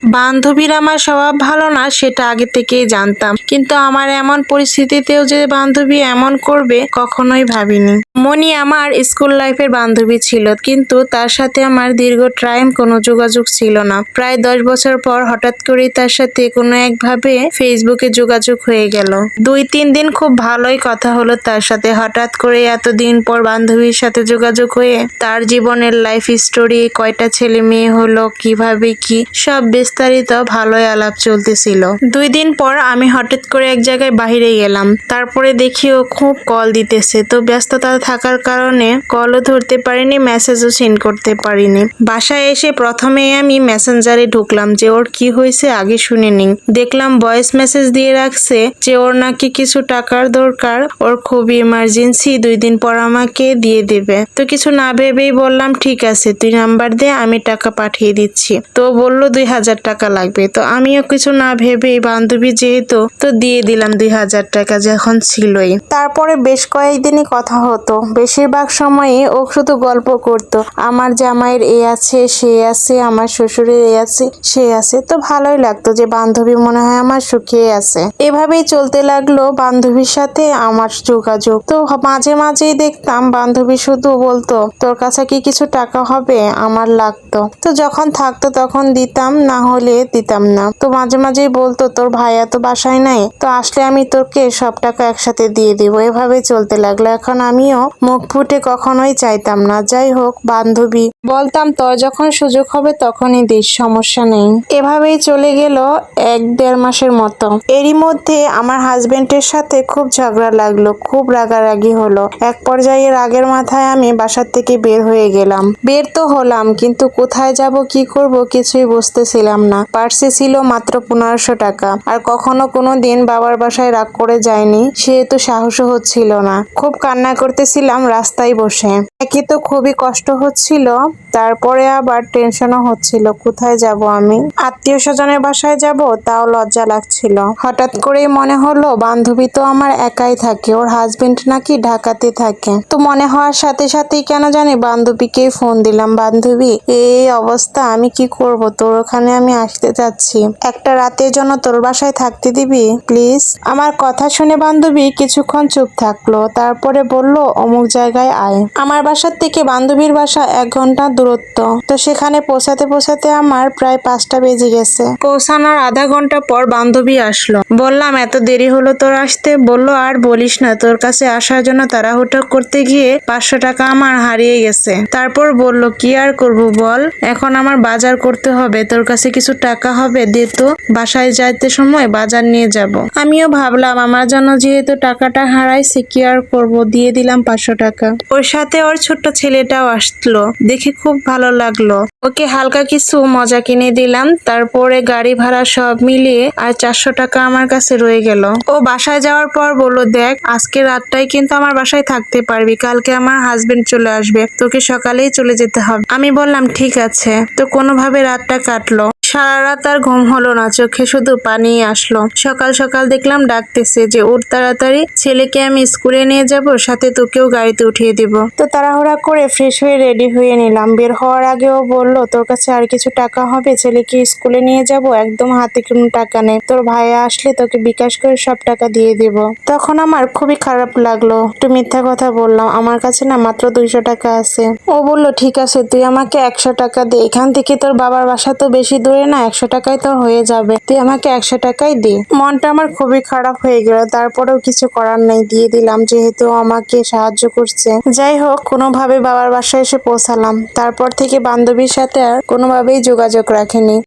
বান্ধবীর আমার স্বভাব ভালো না সেটা আগে থেকেই জানতাম, কিন্তু আমার এমন পরিস্থিতিতেও যে বান্ধবী এমন করবে কখনোই ভাবিনি। মনি আমার স্কুল লাইফের বান্ধবী ছিল, কিন্তু তার সাথে আমার দীর্ঘ টাইম কোনো যোগাযোগ ছিল না। প্রায় 10 বছর পর হঠাৎ করেই তার সাথে কোনো একভাবে ফেসবুকে যোগাযোগ হয়ে গেল। 2-3 দিন খুব ভালোই কথা হলো তার সাথে। হঠাৎ করে এতদিন পর বান্ধবীর সাথে যোগাযোগ হয়ে তার জীবনের লাইফ স্টোরি, কয়টা ছেলে মেয়ে হলো, কিভাবে কি, সব বিস্তারিত ভালোই আলাপ চলতেছিল। 2 দিন পর আমি হঠাৎ করে এক জায়গায় বাহিরে গেলাম, তারপরে দেখি ও খুব কল দিতেছে। তো ব্যস্ততা থাকার কারণে কলও ধরতে পারিনি, মেসেজও সেন্ড করতে পারিনি। বাসায় এসে প্রথমেই আমি মেসেঞ্জারে ঢুকলাম যে ওর কি হয়েছে আগে শুনে নিই। দেখলাম ভয়েস মেসেজ দিয়ে রাখছে যে ওর নাকি কিছু টাকার দরকার, ওর খুবই ইমার্জেন্সি, 2 দিন পর আমাকে দিয়ে দেবে। তো কিছু না ভেবেই বললাম ঠিক আছে, তুই নাম্বার দে, আমি টাকা পাঠিয়ে দিচ্ছি। তো বললো 2000 টাকা লাগবে। তো আমিও কিছু না ভেবেই, বান্ধবী যেহেতু, তো দিয়ে দিলাম 2000 টাকা, যখন ছিলই। তারপরে বেশ কয়েকদিনই কথা হতো। বেশিরভাগ সময়ই ও শুধু গল্প করতো, আমার জামাইয়ের এ আছে সে আছে, আমার শ্বশুরের এ আছে সে আছে। তো ভালোই লাগতো যে বান্ধবী মনে হয় আমার সুখে আছে। এভাবেই চলতে লাগলো বান্ধবীর সাথে আমার যোগাযোগ। তো মাঝে মাঝেই দেখতাম বান্ধবী শুধু বলতো তোর কাছে কি কিছু টাকা হবে, আমার লাগতো। তো যখন থাকতো তখন দিতাম, না হলে দিতাম না। তো মাঝে মাঝেই বলতো তোর ভাইয়া তো বাসায় নাই, তো আসলে আমি তোকে সব টাকা একসাথে দিয়ে দিব। এভাবে চলতে লাগলো। এখন আমিও মুখ ফুটে কখনোই চাইতাম না। যাই হোক, বান্ধবী বলতাম তোর যখন সুযোগ হবে তখনই দিস, সমস্যা নেই। এভাবেই চলে গেল 1-1.5 মাসের মতো। এরই মধ্যে আমার হাজবেন্ডের সাথে খুব ঝগড়া লাগলো, খুব রাগারাগি হলো। এক পর্যায়ে রাগের মাথায় আমি বাসার থেকে বের হয়ে গেলাম। বের তো হলাম, কিন্তু কোথায় যাব কি করব কিছুই বুঝতেছিলাম না। পার্সে ছিল মাত্র 1500 টাকা। আর কখনো কোনো দিন বাবার বাসায় রাগ করে যায়নি, সেহেতু সাহসও হচ্ছিল না। খুব কান্না করতেছিলাম রাস্তায় বসে। একে তো খুবই কষ্ট হচ্ছিল, তারপরে আবার টেনশনও হচ্ছিল কোথায় যাব আমি। আত্মীয় স্বজনের বাসায় যাব তাও লজ্জা লাগছিল। হঠাৎ করেই মনে হলো বান্ধবী তো আমার একাই থাকে, ওর হাজবেন্ড নাকি ঢাকাতে থাকে। তো মনে হওয়ার সাথে সাথেই কেন জানি বান্ধবীকেই ফোন দিলাম, বান্ধবী এই অবস্থা, আমি কি করব, তোর ওখানে আমি আসতে চাচ্ছি, একটা রাতের জন্য তোর বাসায় থাকতে দিবি প্লিজ। আমার কথা শুনে বান্ধবী কিছুক্ষণ চুপ থাকলো, তারপরে বলল অমুক জায়গায় আয়। আমার বাসার থেকে বান্ধবীর বাসা 1 ঘন্টা দূরত্ব। তো সেখানে পৌঁছাতে পৌঁছাতে আমার প্রায় 5টা বেজে গেছে। পৌঁছানোর আধা ঘন্টা পর বান্ধবী আসলো। বললাম এত দেরি হলো তোর আসতে? বললো আর বলিস না, তোর কাছে আসার জন্য তাড়াহুড়ো করতে গিয়ে 500 টাকা আমার হারিয়ে গেছে। তারপর বলল কি আর করব বল, এখন আমার বাজার করতে হবে, তোর কাছে কিছু টাকা হবে দে তো, বাসায় যাইতে সময় বাজার নিয়ে যাব। আমিও ভাবলাম আমার জন্য যেহেতু টাকাটা হারাইছে কি আর করব, দিয়ে দিলাম 500 টাকা। ওর সাথে ওর ছোট্ট ছেলেটাও আসলো, দেখে খুব ভালো লাগলো। ওকে হালকা কিছু মজা কিনে দিলাম। তারপরে গাড়ি ভাড়া সব মিলিয়ে আর 400 টাকা আমার কাছে রয়ে গেল। ও বাসায় যাওয়ার পর বলল দেখ আজকে রাতটাই কিন্তু আমার বাসায় থাকতে পারবি, কালকে আমার হাজবেন্ড চলে আসবে, তোকে সকালেই চলে যেতে হবে। আমি বললাম ঠিক আছে। তো কোনোভাবে রাতটা কাটলো। সারা রাত আর ঘুম হলো না, চোখে শুধু পানি আসলো। সকাল সকাল দেখলাম ডাকতেছে যে উঠ তাড়াতাড়ি, ছেলেকে আমি স্কুলে নিয়ে যাব, সাথে তোকেও গাড়িতে উঠিয়ে দিব। তো তাড়াহুড়া করে ফ্রেশ হয়ে রেডি হয়ে নিলাম। বের হওয়ার আগেও বললো তোর কাছে আর কিছু টাকা হবে, ছেলেকে স্কুলে নিয়ে যাব, একদম হাতে কোনো টাকা নেই, তোর ভাইয়া আসলে তোকে বিকাশ করে সব টাকা দিয়ে দিব। তখন আমার খুবই খারাপ লাগলো, একটু মিথ্যা কথা বললাম, আমার কাছে না মাত্র 200 টাকা আছে। ও বললো ঠিক আছে তুই আমাকে 100 টাকা দে, এখান থেকে তোর বাবার বাসা তো বেশি দূরে না, 100 টাকায় তোর হয়ে যাবে, তুই আমাকে 100 টাকাই দে। মনটা আমার খুবই খারাপ হয়ে গেল, তারপরেও কিছু করার নেই, দিয়ে দিলাম যেহেতু আমাকে সাহায্য করছে। যাই হোক, কোনোভাবে বাবার বাসায় এসে পৌঁছালাম। তারপর থেকে বান্ধবীর সাথে আর কোনোভাবেই যোগাযোগ রাখিনি।